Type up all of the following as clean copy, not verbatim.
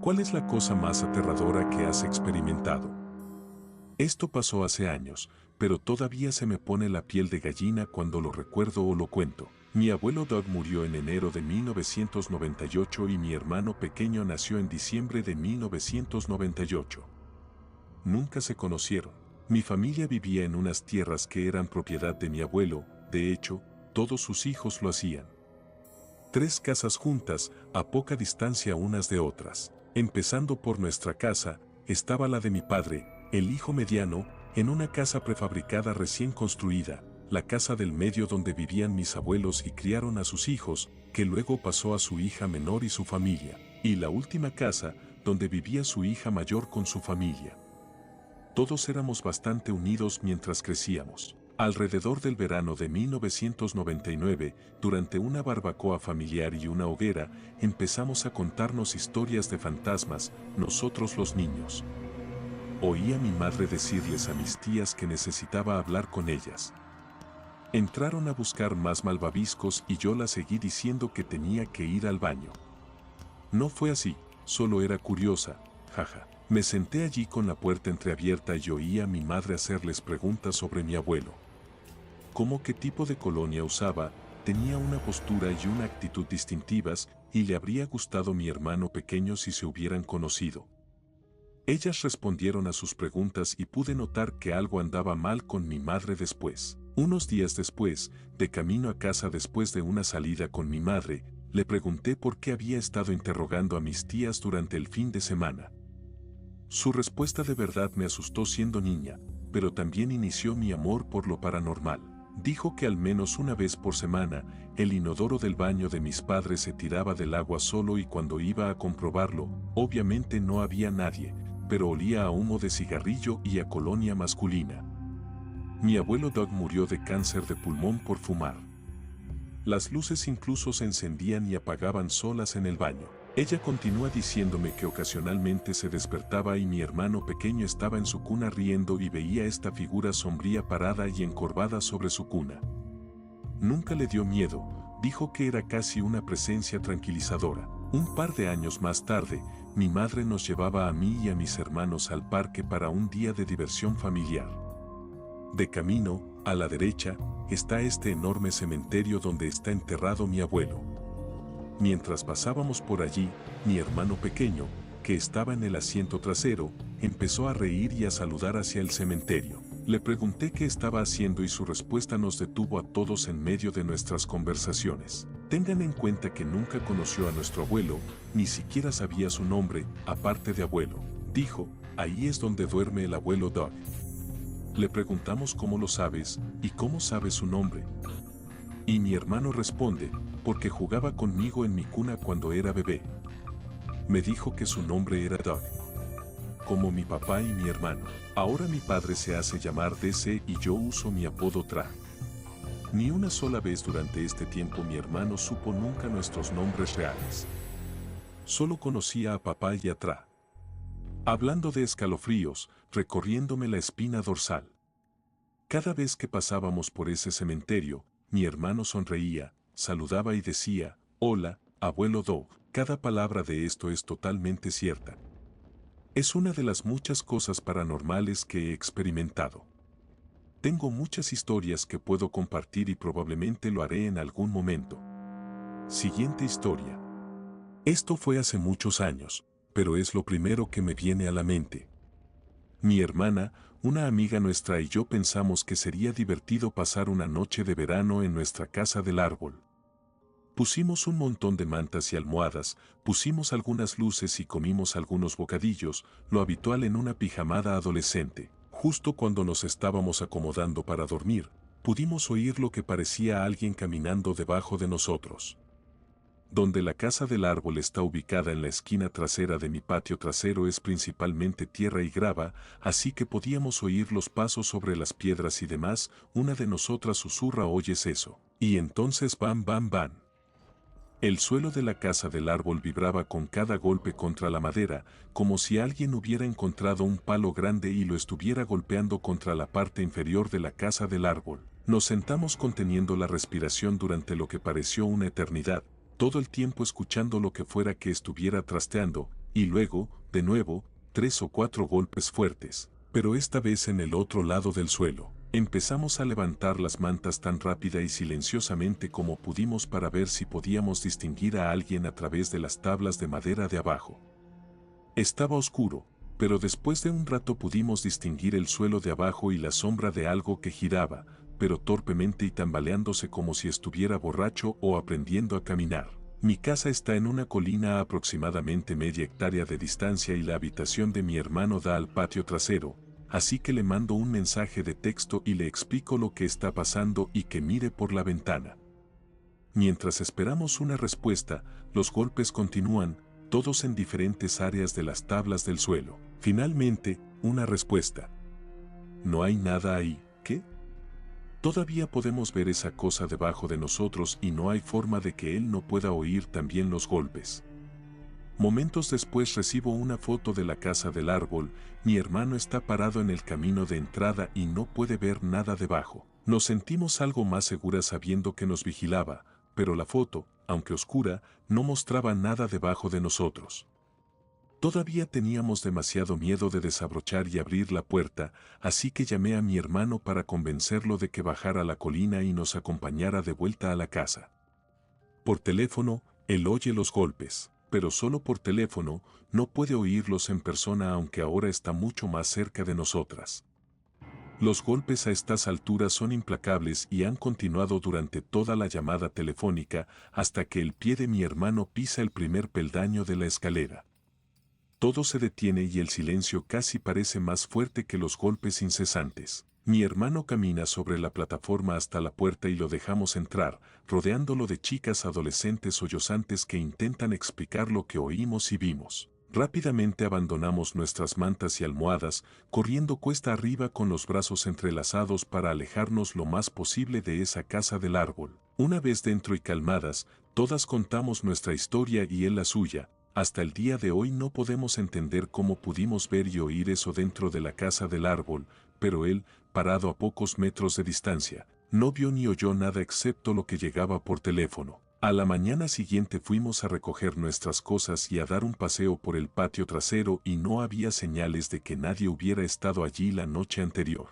¿Cuál es la cosa más aterradora que has experimentado? Esto pasó hace años, pero todavía se me pone la piel de gallina cuando lo recuerdo o lo cuento. Mi abuelo Doug murió en enero de 1998 y mi hermano pequeño nació en diciembre de 1998. Nunca se conocieron. Mi familia vivía en unas tierras que eran propiedad de mi abuelo, de hecho, todos sus hijos lo hacían. Tres casas juntas, a poca distancia unas de otras. Empezando por nuestra casa, estaba la de mi padre, el hijo mediano, en una casa prefabricada recién construida, la casa del medio donde vivían mis abuelos y criaron a sus hijos, que luego pasó a su hija menor y su familia, y la última casa, donde vivía su hija mayor con su familia. Todos éramos bastante unidos mientras crecíamos. Alrededor del verano de 1999, durante una barbacoa familiar y una hoguera, empezamos a contarnos historias de fantasmas, nosotros los niños. Oí a mi madre decirles a mis tías que necesitaba hablar con ellas. Entraron a buscar más malvaviscos y yo las seguí diciendo que tenía que ir al baño. No fue así, solo era curiosa, jaja. Me senté allí con la puerta entreabierta y oí a mi madre hacerles preguntas sobre mi abuelo. Cómo qué tipo de colonia usaba, tenía una postura y una actitud distintivas, y le habría gustado mi hermano pequeño si se hubieran conocido. Ellas respondieron a sus preguntas y pude notar que algo andaba mal con mi madre después. Unos días después, de camino a casa después de una salida con mi madre, le pregunté por qué había estado interrogando a mis tías durante el fin de semana. Su respuesta de verdad me asustó siendo niña, pero también inició mi amor por lo paranormal. Dijo que al menos una vez por semana, el inodoro del baño de mis padres se tiraba del agua solo y cuando iba a comprobarlo, obviamente no había nadie, pero olía a humo de cigarrillo y a colonia masculina. Mi abuelo Doug murió de cáncer de pulmón por fumar. Las luces incluso se encendían y apagaban solas en el baño. Ella continúa diciéndome que ocasionalmente se despertaba y mi hermano pequeño estaba en su cuna riendo y veía esta figura sombría parada y encorvada sobre su cuna. Nunca le dio miedo, dijo que era casi una presencia tranquilizadora. Un par de años más tarde, mi madre nos llevaba a mí y a mis hermanos al parque para un día de diversión familiar. De camino, a la derecha, está este enorme cementerio donde está enterrado mi abuelo. Mientras pasábamos por allí, mi hermano pequeño, que estaba en el asiento trasero, empezó a reír y a saludar hacia el cementerio. Le pregunté qué estaba haciendo y su respuesta nos detuvo a todos en medio de nuestras conversaciones. Tengan en cuenta que nunca conoció a nuestro abuelo, ni siquiera sabía su nombre, aparte de abuelo. Dijo, ahí es donde duerme el abuelo Doug. Le preguntamos cómo lo sabes y cómo sabe su nombre. Y mi hermano responde, porque jugaba conmigo en mi cuna cuando era bebé. Me dijo que su nombre era Doug. Como mi papá y mi hermano. Ahora mi padre se hace llamar DC y yo uso mi apodo Tra. Ni una sola vez durante este tiempo mi hermano supo nunca nuestros nombres reales. Solo conocía a papá y a Tra. Hablando de escalofríos, recorriéndome la espina dorsal. Cada vez que pasábamos por ese cementerio, mi hermano sonreía, saludaba y decía, hola, abuelo Doug. Cada palabra de esto es totalmente cierta. Es una de las muchas cosas paranormales que he experimentado. Tengo muchas historias que puedo compartir y probablemente lo haré en algún momento. Siguiente historia. Esto fue hace muchos años, pero es lo primero que me viene a la mente. Mi hermana, una amiga nuestra y yo pensamos que sería divertido pasar una noche de verano en nuestra casa del árbol. Pusimos un montón de mantas y almohadas, pusimos algunas luces y comimos algunos bocadillos, lo habitual en una pijamada adolescente. Justo cuando nos estábamos acomodando para dormir, pudimos oír lo que parecía alguien caminando debajo de nosotros. Donde la casa del árbol está ubicada en la esquina trasera de mi patio trasero es principalmente tierra y grava, así que podíamos oír los pasos sobre las piedras y demás. Una de nosotras susurra, ¿oyes eso? Y entonces bam bam bam. El suelo de la casa del árbol vibraba con cada golpe contra la madera, como si alguien hubiera encontrado un palo grande y lo estuviera golpeando contra la parte inferior de la casa del árbol. Nos sentamos conteniendo la respiración durante lo que pareció una eternidad, todo el tiempo escuchando lo que fuera que estuviera trasteando, y luego, de nuevo, 3 o 4 golpes fuertes, pero esta vez en el otro lado del suelo. Empezamos a levantar las mantas tan rápida y silenciosamente como pudimos para ver si podíamos distinguir a alguien a través de las tablas de madera de abajo. Estaba oscuro, pero después de un rato pudimos distinguir el suelo de abajo y la sombra de algo que giraba, pero torpemente y tambaleándose como si estuviera borracho o aprendiendo a caminar. Mi casa está en una colina a aproximadamente media hectárea de distancia y la habitación de mi hermano da al patio trasero, así que le mando un mensaje de texto y le explico lo que está pasando y que mire por la ventana. Mientras esperamos una respuesta, los golpes continúan, todos en diferentes áreas de las tablas del suelo. Finalmente, una respuesta. No hay nada ahí, ¿qué? Todavía podemos ver esa cosa debajo de nosotros y no hay forma de que él no pueda oír también los golpes. Momentos después recibo una foto de la casa del árbol, mi hermano está parado en el camino de entrada y no puede ver nada debajo. Nos sentimos algo más seguras sabiendo que nos vigilaba, pero la foto, aunque oscura, no mostraba nada debajo de nosotros. Todavía teníamos demasiado miedo de desabrochar y abrir la puerta, así que llamé a mi hermano para convencerlo de que bajara la colina y nos acompañara de vuelta a la casa. Por teléfono, él oye los golpes, pero solo por teléfono, no puede oírlos en persona aunque ahora está mucho más cerca de nosotras. Los golpes a estas alturas son implacables y han continuado durante toda la llamada telefónica hasta que el pie de mi hermano pisa el primer peldaño de la escalera. Todo se detiene y el silencio casi parece más fuerte que los golpes incesantes. Mi hermano camina sobre la plataforma hasta la puerta y lo dejamos entrar, rodeándolo de chicas adolescentes sollozantes que intentan explicar lo que oímos y vimos. Rápidamente abandonamos nuestras mantas y almohadas, corriendo cuesta arriba con los brazos entrelazados para alejarnos lo más posible de esa casa del árbol. Una vez dentro y calmadas, todas contamos nuestra historia y él la suya. Hasta el día de hoy no podemos entender cómo pudimos ver y oír eso dentro de la casa del árbol, pero él, parado a pocos metros de distancia, no vio ni oyó nada excepto lo que llegaba por teléfono. A la mañana siguiente fuimos a recoger nuestras cosas y a dar un paseo por el patio trasero y no había señales de que nadie hubiera estado allí la noche anterior.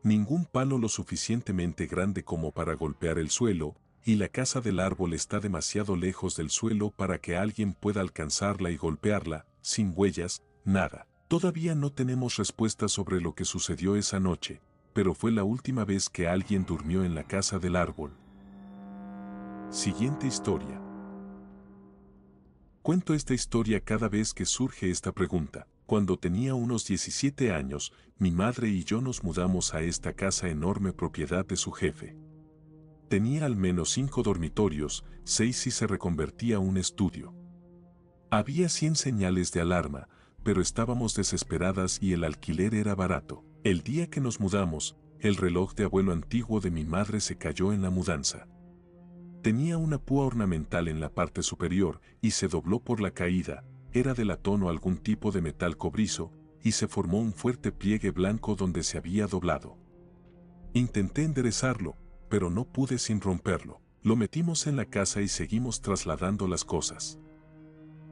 Ningún palo lo suficientemente grande como para golpear el suelo, y la casa del árbol está demasiado lejos del suelo para que alguien pueda alcanzarla y golpearla, sin huellas, nada. Todavía no tenemos respuesta sobre lo que sucedió esa noche, pero fue la última vez que alguien durmió en la casa del árbol. Siguiente historia. Cuento esta historia cada vez que surge esta pregunta. Cuando tenía unos 17 años, mi madre y yo nos mudamos a esta casa enorme propiedad de su jefe. Tenía al menos 5 dormitorios, 6 si se reconvertía a un estudio. Había 100 señales de alarma, pero estábamos desesperadas y el alquiler era barato. El día que nos mudamos, el reloj de abuelo antiguo de mi madre se cayó en la mudanza. Tenía una púa ornamental en la parte superior y se dobló por la caída, era de latón o algún tipo de metal cobrizo, y se formó un fuerte pliegue blanco donde se había doblado. Intenté enderezarlo, pero no pude sin romperlo. Lo metimos en la casa y seguimos trasladando las cosas.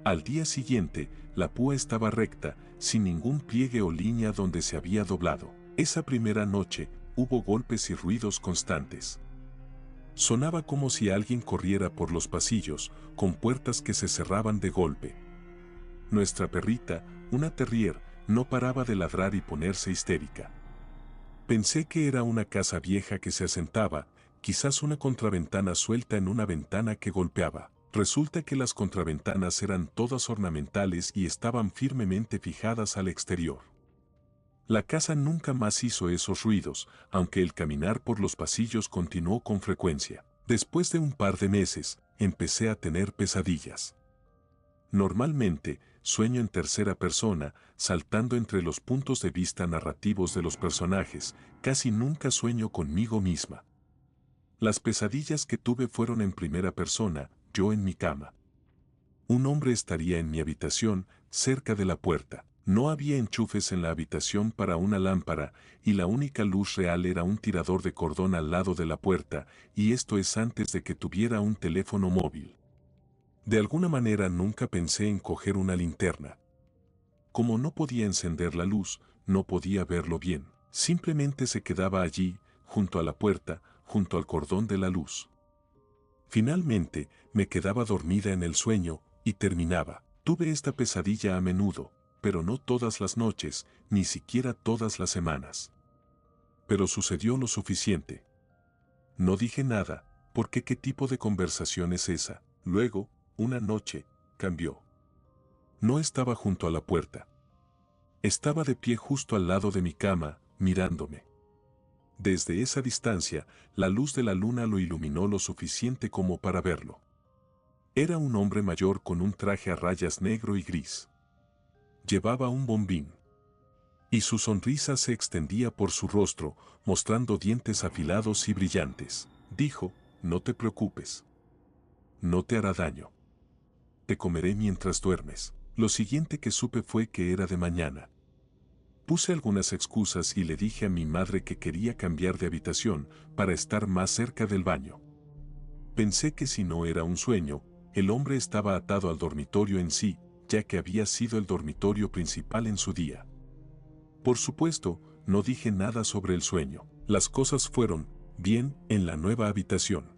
Al día siguiente, la púa estaba recta, sin ningún pliegue o línea donde se había doblado. Esa primera noche, hubo golpes y ruidos constantes. Sonaba como si alguien corriera por los pasillos, con puertas que se cerraban de golpe. Nuestra perrita, una terrier, no paraba de ladrar y ponerse histérica. Pensé que era una casa vieja que se asentaba, quizás una contraventana suelta en una ventana que golpeaba. Resulta que las contraventanas eran todas ornamentales y estaban firmemente fijadas al exterior. La casa nunca más hizo esos ruidos, aunque el caminar por los pasillos continuó con frecuencia. Después de un par de meses, empecé a tener pesadillas. Normalmente, sueño en tercera persona, saltando entre los puntos de vista narrativos de los personajes, casi nunca sueño conmigo misma. Las pesadillas que tuve fueron en primera persona, yo en mi cama. Un hombre estaría en mi habitación, cerca de la puerta. No había enchufes en la habitación para una lámpara, y la única luz real era un tirador de cordón al lado de la puerta, y esto es antes de que tuviera un teléfono móvil. De alguna manera nunca pensé en coger una linterna. Como no podía encender la luz, no podía verlo bien. Simplemente se quedaba allí, junto a la puerta, junto al cordón de la luz. Finalmente, me quedaba dormida en el sueño, y terminaba. Tuve esta pesadilla a menudo, pero no todas las noches, ni siquiera todas las semanas. Pero sucedió lo suficiente. No dije nada, porque ¿qué tipo de conversación es esa? Luego, una noche, cambió. No estaba junto a la puerta. Estaba de pie justo al lado de mi cama, mirándome. Desde esa distancia, la luz de la luna lo iluminó lo suficiente como para verlo. Era un hombre mayor con un traje a rayas negro y gris. Llevaba un bombín. Y su sonrisa se extendía por su rostro, mostrando dientes afilados y brillantes. Dijo, no te preocupes. No te hará daño. Te comeré mientras duermes. Lo siguiente que supe fue que era de mañana. Puse algunas excusas y le dije a mi madre que quería cambiar de habitación para estar más cerca del baño. Pensé que si no era un sueño, el hombre estaba atado al dormitorio en sí, ya que había sido el dormitorio principal en su día. Por supuesto, no dije nada sobre el sueño. Las cosas fueron bien en la nueva habitación.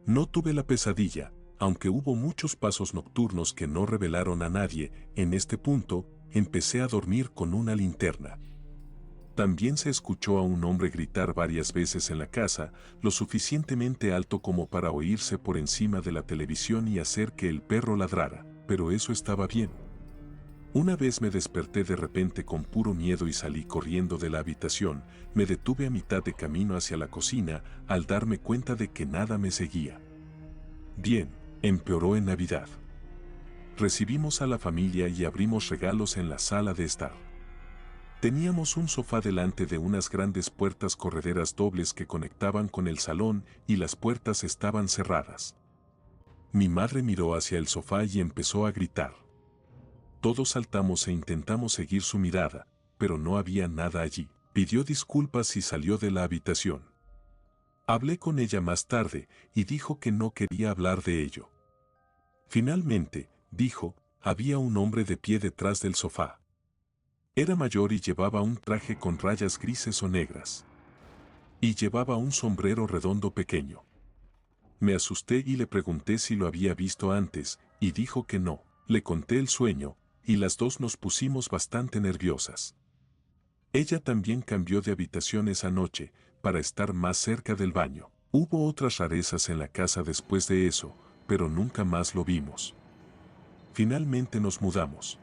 No tuve la pesadilla, aunque hubo muchos pasos nocturnos que no revelaron a nadie. En este punto, empecé a dormir con una linterna. También se escuchó a un hombre gritar varias veces en la casa, lo suficientemente alto como para oírse por encima de la televisión y hacer que el perro ladrara, pero eso estaba bien. Una vez me desperté de repente con puro miedo y salí corriendo de la habitación. Me detuve a mitad de camino hacia la cocina al darme cuenta de que nada me seguía. Bien, empeoró en Navidad. Recibimos a la familia y abrimos regalos en la sala de estar. Teníamos un sofá delante de unas grandes puertas correderas dobles que conectaban con el salón y las puertas estaban cerradas. Mi madre miró hacia el sofá y empezó a gritar. Todos saltamos e intentamos seguir su mirada, pero no había nada allí. Pidió disculpas y salió de la habitación. Hablé con ella más tarde y dijo que no quería hablar de ello. Finalmente, dijo, había un hombre de pie detrás del sofá. Era mayor y llevaba un traje con rayas grises o negras. Y llevaba un sombrero redondo pequeño. Me asusté y le pregunté si lo había visto antes, y dijo que no. Le conté el sueño, y las dos nos pusimos bastante nerviosas. Ella también cambió de habitación esa noche, para estar más cerca del baño. Hubo otras rarezas en la casa después de eso, pero nunca más lo vimos. Finalmente nos mudamos.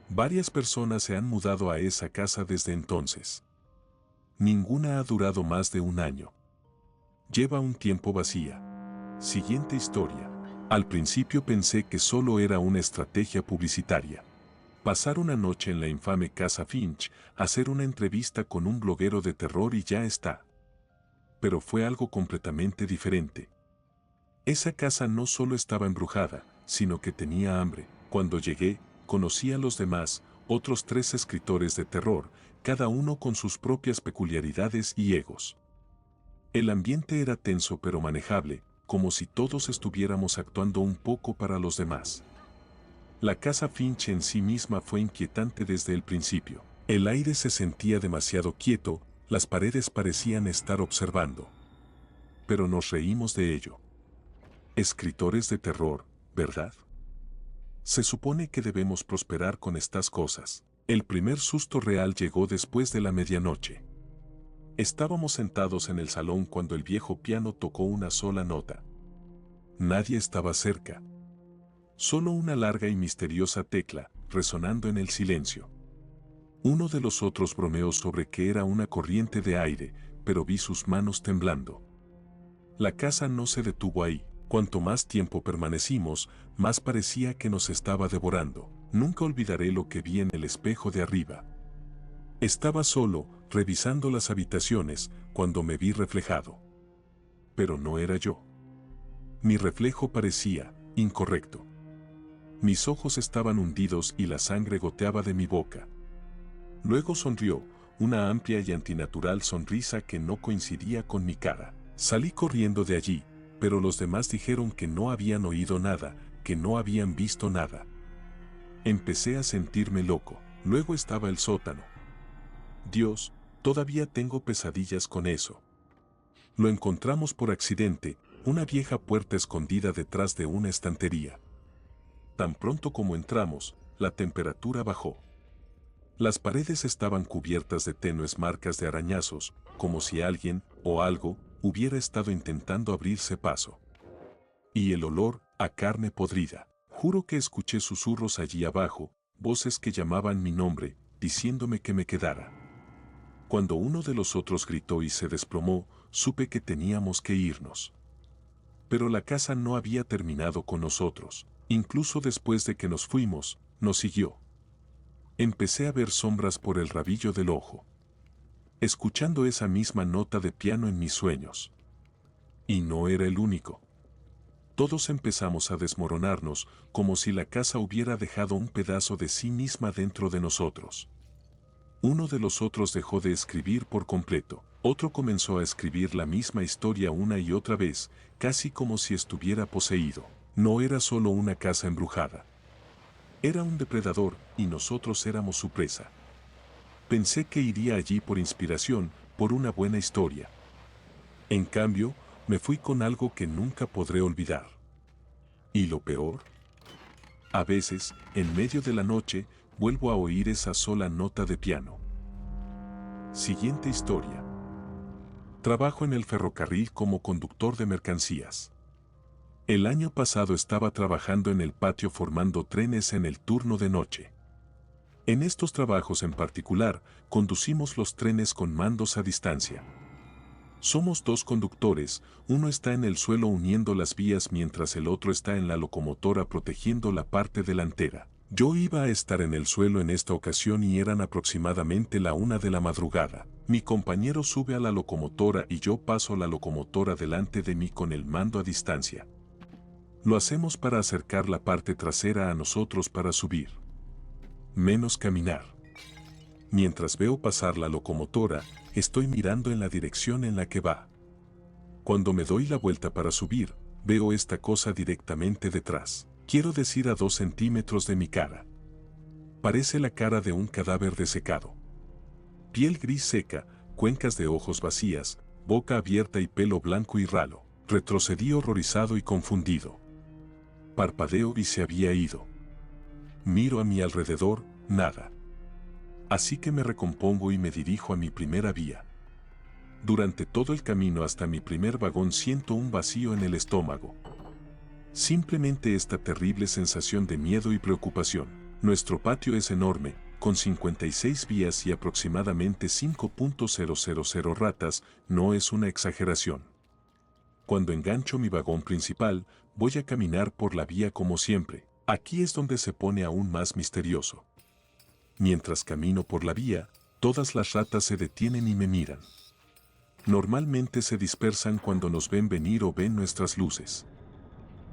Varias personas se han mudado a esa casa desde entonces. Ninguna ha durado más de un año. Lleva un tiempo vacía. Siguiente historia. Al principio pensé que solo era una estrategia publicitaria. Pasar una noche en la infame Casa Finch, hacer una entrevista con un bloguero de terror y ya está. Pero fue algo completamente diferente. Esa casa no solo estaba embrujada, sino que tenía hambre. Cuando llegué, conocí a los demás, otros 3 escritores de terror, cada uno con sus propias peculiaridades y egos. El ambiente era tenso pero manejable, como si todos estuviéramos actuando un poco para los demás. La casa Finch en sí misma fue inquietante desde el principio. El aire se sentía demasiado quieto, las paredes parecían estar observando. Pero nos reímos de ello. Escritores de terror, ¿verdad? Se supone que debemos prosperar con estas cosas. El primer susto real llegó después de la medianoche. Estábamos sentados en el salón cuando el viejo piano tocó una sola nota. Nadie estaba cerca. Solo una larga y misteriosa tecla, resonando en el silencio. Uno de los otros bromeó sobre que era una corriente de aire, pero vi sus manos temblando. La casa no se detuvo ahí. Cuanto más tiempo permanecimos, más parecía que nos estaba devorando. Nunca olvidaré lo que vi en el espejo de arriba. Estaba solo, revisando las habitaciones, cuando me vi reflejado. Pero no era yo. Mi reflejo parecía incorrecto. Mis ojos estaban hundidos y la sangre goteaba de mi boca. Luego sonrió, una amplia y antinatural sonrisa que no coincidía con mi cara. Salí corriendo de allí, pero los demás dijeron que no habían oído nada, que no habían visto nada. Empecé a sentirme loco. Luego estaba el sótano. Dios, todavía tengo pesadillas con eso. Lo encontramos por accidente, una vieja puerta escondida detrás de una estantería. Tan pronto como entramos, la temperatura bajó. Las paredes estaban cubiertas de tenues marcas de arañazos, como si alguien, o algo, hubiera estado intentando abrirse paso. Y el olor a carne podrida. Juro que escuché susurros allí abajo, voces que llamaban mi nombre, diciéndome que me quedara. Cuando uno de los otros gritó y se desplomó, supe que teníamos que irnos. Pero la casa no había terminado con nosotros. Incluso después de que nos fuimos, nos siguió. Empecé a ver sombras por el rabillo del ojo, escuchando esa misma nota de piano en mis sueños. Y no era el único. Todos empezamos a desmoronarnos, como si la casa hubiera dejado un pedazo de sí misma dentro de nosotros. Uno de los otros dejó de escribir por completo. Otro comenzó a escribir la misma historia una y otra vez, casi como si estuviera poseído. No era solo una casa embrujada. Era un depredador, y nosotros éramos su presa. Pensé que iría allí por inspiración, por una buena historia. En cambio, me fui con algo que nunca podré olvidar. ¿Y lo peor? A veces, en medio de la noche, vuelvo a oír esa sola nota de piano. Siguiente historia. Trabajo en el ferrocarril como conductor de mercancías. El año pasado estaba trabajando en el patio formando trenes en el turno de noche. En estos trabajos en particular, conducimos los trenes con mandos a distancia. Somos dos conductores, uno está en el suelo uniendo las vías mientras el otro está en la locomotora protegiendo la parte delantera. Yo iba a estar en el suelo en esta ocasión y eran aproximadamente la 1 de la madrugada. Mi compañero sube a la locomotora y yo paso la locomotora delante de mí con el mando a distancia. Lo hacemos para acercar la parte trasera a nosotros para subir. Menos caminar. Mientras veo pasar la locomotora, estoy mirando en la dirección en la que va. Cuando me doy la vuelta para subir, veo esta cosa directamente detrás. Quiero decir a 2 centímetros de mi cara. Parece la cara de un cadáver desecado. Piel gris seca, cuencas de ojos vacías, boca abierta y pelo blanco y ralo. Retrocedí horrorizado y confundido. Parpadeo y se había ido. Miro a mi alrededor, nada. Así que me recompongo y me dirijo a mi primera vía. Durante todo el camino hasta mi primer vagón siento un vacío en el estómago. Simplemente esta terrible sensación de miedo y preocupación. Nuestro patio es enorme, con 56 vías y aproximadamente 5.000 ratas, no es una exageración. Cuando engancho mi vagón principal, voy a caminar por la vía como siempre. Aquí es donde se pone aún más misterioso. Mientras camino por la vía, todas las ratas se detienen y me miran. Normalmente se dispersan cuando nos ven venir o ven nuestras luces.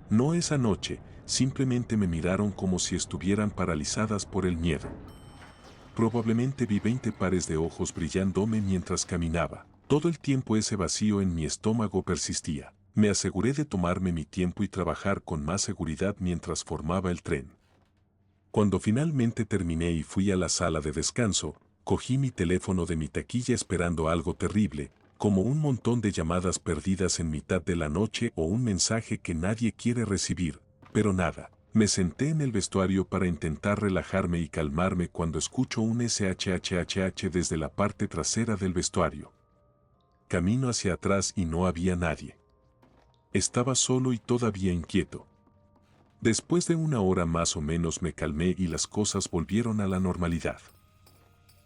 No esa noche, simplemente me miraron como si estuvieran paralizadas por el miedo. Probablemente vi 20 pares de ojos brillándome mientras caminaba. Todo el tiempo ese vacío en mi estómago persistía. Me aseguré de tomarme mi tiempo y trabajar con más seguridad mientras formaba el tren. Cuando finalmente terminé y fui a la sala de descanso, cogí mi teléfono de mi taquilla esperando algo terrible, como un montón de llamadas perdidas en mitad de la noche o un mensaje que nadie quiere recibir, pero nada. Me senté en el vestuario para intentar relajarme y calmarme cuando escucho un SHHHH desde la parte trasera del vestuario. Camino hacia atrás y no había nadie. Estaba solo y todavía inquieto. Después de 1 hora más o menos me calmé y las cosas volvieron a la normalidad.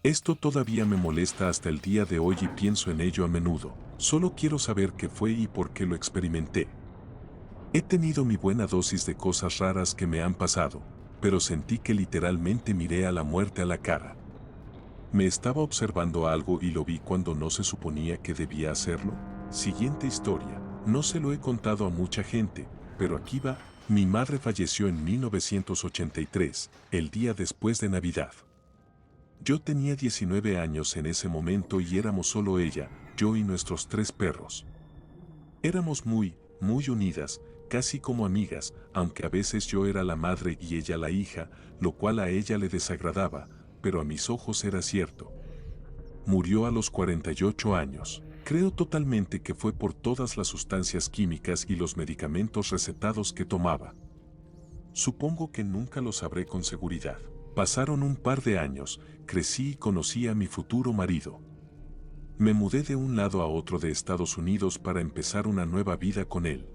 Esto todavía me molesta hasta el día de hoy y pienso en ello a menudo. Solo quiero saber qué fue y por qué lo experimenté. He tenido mi buena dosis de cosas raras que me han pasado, pero sentí que literalmente miré a la muerte a la cara. Me estaba observando algo y lo vi cuando no se suponía que debía hacerlo. Siguiente historia. No se lo he contado a mucha gente, pero aquí va. Mi madre falleció en 1983, el día después de Navidad. Yo tenía 19 años en ese momento y éramos solo ella, yo y nuestros 3 perros. Éramos muy unidas, casi como amigas, aunque a veces yo era la madre y ella la hija, lo cual a ella le desagradaba, pero a mis ojos era cierto. Murió a los 48 años. Creo totalmente que fue por todas las sustancias químicas y los medicamentos recetados que tomaba. Supongo que nunca lo sabré con seguridad. Pasaron un par de años, crecí y conocí a mi futuro marido. Me mudé de un lado a otro de Estados Unidos para empezar una nueva vida con él.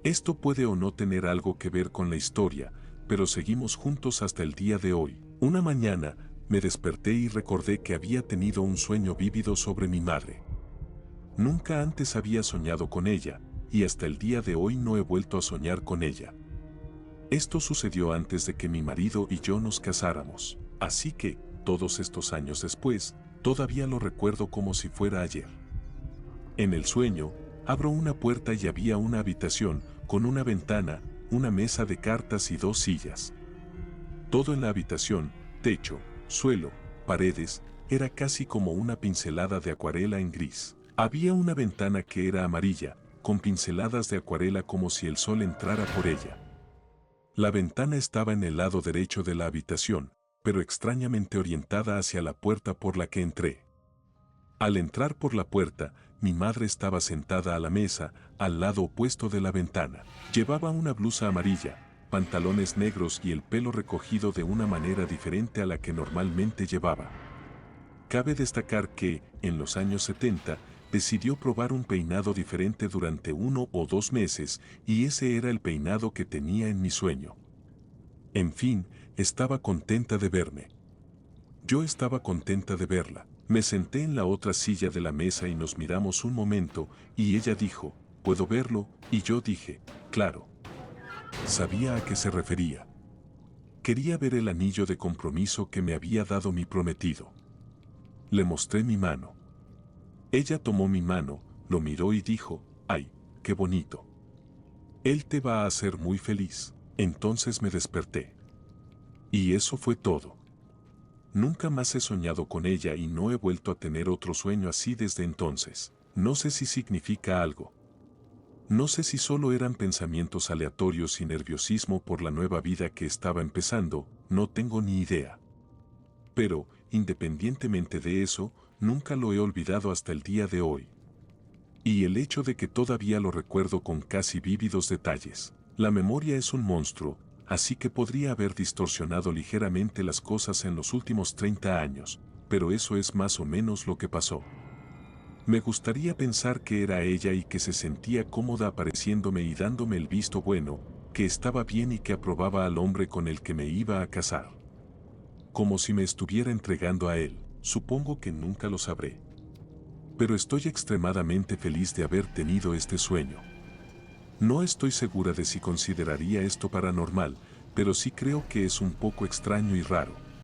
Esto puede o no tener algo que ver con la historia, pero seguimos juntos hasta el día de hoy. Una mañana, me desperté y recordé que había tenido un sueño vívido sobre mi madre. Nunca antes había soñado con ella, y hasta el día de hoy no he vuelto a soñar con ella. Esto sucedió antes de que mi marido y yo nos casáramos, así que, todos estos años después, todavía lo recuerdo como si fuera ayer. En el sueño, abro una puerta y había una habitación, con una ventana, una mesa de cartas y 2 sillas. Todo en la habitación, techo, suelo, paredes, era casi como una pincelada de acuarela en gris. Había una ventana que era amarilla, con pinceladas de acuarela como si el sol entrara por ella. La ventana estaba en el lado derecho de la habitación, pero extrañamente orientada hacia la puerta por la que entré. Al entrar por la puerta, mi madre estaba sentada a la mesa, al lado opuesto de la ventana. Llevaba una blusa amarilla, pantalones negros y el pelo recogido de una manera diferente a la que normalmente llevaba. Cabe destacar que, en los años 70, decidió probar un peinado diferente durante 1 o 2 meses, y ese era el peinado que tenía en mi sueño. En fin, estaba contenta de verme. Yo estaba contenta de verla. Me senté en la otra silla de la mesa y nos miramos un momento, y ella dijo, ¿puedo verlo? Y yo dije, claro. Sabía a qué se refería. Quería ver el anillo de compromiso que me había dado mi prometido. Le mostré mi mano. Ella tomó mi mano, lo miró y dijo, ¡ay, qué bonito! Él te va a hacer muy feliz. Entonces me desperté. Y eso fue todo. Nunca más he soñado con ella y no he vuelto a tener otro sueño así desde entonces. No sé si significa algo. No sé si solo eran pensamientos aleatorios y nerviosismo por la nueva vida que estaba empezando, no tengo ni idea. Pero, independientemente de eso, nunca lo he olvidado hasta el día de hoy. Y el hecho de que todavía lo recuerdo con casi vívidos detalles. La memoria es un monstruo, así que podría haber distorsionado ligeramente las cosas en los últimos 30 años, pero eso es más o menos lo que pasó. Me gustaría pensar que era ella y que se sentía cómoda apareciéndome y dándome el visto bueno, que estaba bien y que aprobaba al hombre con el que me iba a casar. Como si me estuviera entregando a él, supongo que nunca lo sabré. Pero estoy extremadamente feliz de haber tenido este sueño. No estoy segura de si consideraría esto paranormal, pero sí creo que es un poco extraño y raro.